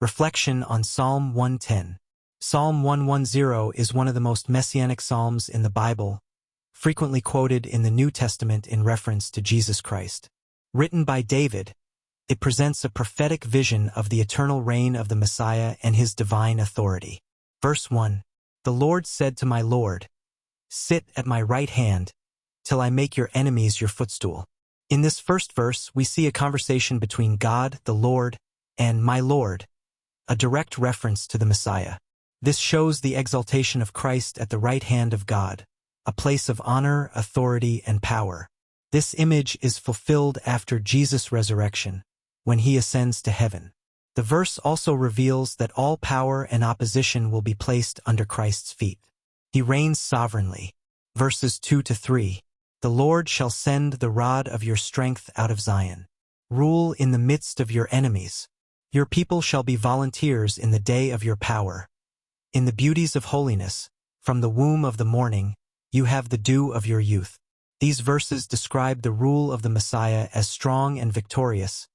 Reflection on Psalm 110. Psalm 110 is one of the most messianic psalms in the Bible, frequently quoted in the New Testament in reference to Jesus Christ. Written by David, it presents a prophetic vision of the eternal reign of the Messiah and his divine authority. Verse 1. The Lord said to my Lord, "Sit at my right hand, till I make your enemies your footstool." In this first verse, we see a conversation between God, the Lord, and my Lord, a direct reference to the Messiah. This shows the exaltation of Christ at the right hand of God, a place of honor, authority, and power. This image is fulfilled after Jesus' resurrection, when he ascends to heaven. The verse also reveals that all power and opposition will be placed under Christ's feet. He reigns sovereignly. Verses 2-3. The Lord shall send the rod of your strength out of Zion. Rule in the midst of your enemies. Your people shall be volunteers in the day of your power. In the beauties of holiness, from the womb of the morning, you have the dew of your youth. These verses describe the rule of the Messiah as strong and victorious,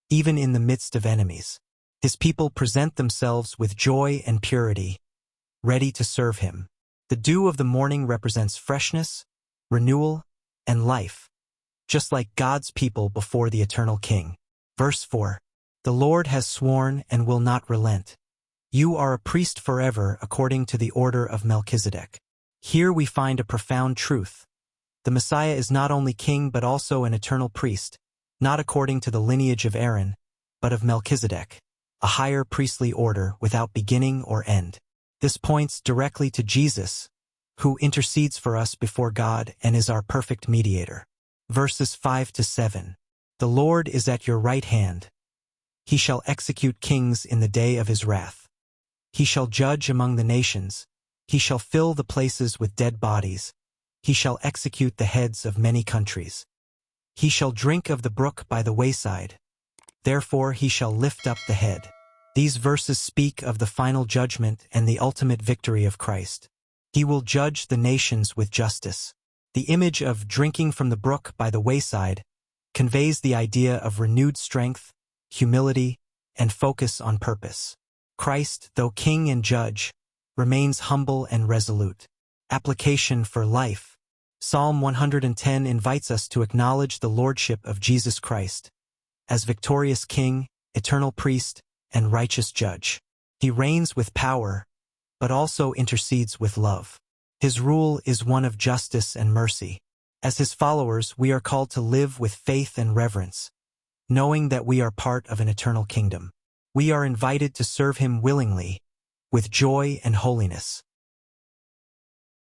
even in the midst of enemies. His people present themselves with joy and purity, ready to serve him. The dew of the morning represents freshness, renewal, and life, just like God's people before the eternal King. Verse 4. The Lord has sworn and will not relent. You are a priest forever according to the order of Melchizedek. Here we find a profound truth. The Messiah is not only king but also an eternal priest, not according to the lineage of Aaron, but of Melchizedek, a higher priestly order without beginning or end. This points directly to Jesus, who intercedes for us before God and is our perfect mediator. Verses 5-7. The Lord is at your right hand. He shall execute kings in the day of his wrath. He shall judge among the nations. He shall fill the places with dead bodies. He shall execute the heads of many countries. He shall drink of the brook by the wayside. Therefore he shall lift up the head. These verses speak of the final judgment and the ultimate victory of Christ. He will judge the nations with justice. The image of drinking from the brook by the wayside conveys the idea of renewed strength, humility, and focus on purpose. Christ, though king and judge, remains humble and resolute. Application for life. Psalm 110 invites us to acknowledge the lordship of Jesus Christ as victorious king, eternal priest, and righteous judge. He reigns with power, but also intercedes with love. His rule is one of justice and mercy. As his followers, we are called to live with faith and reverence, knowing that we are part of an eternal kingdom. We are invited to serve him willingly, with joy and holiness.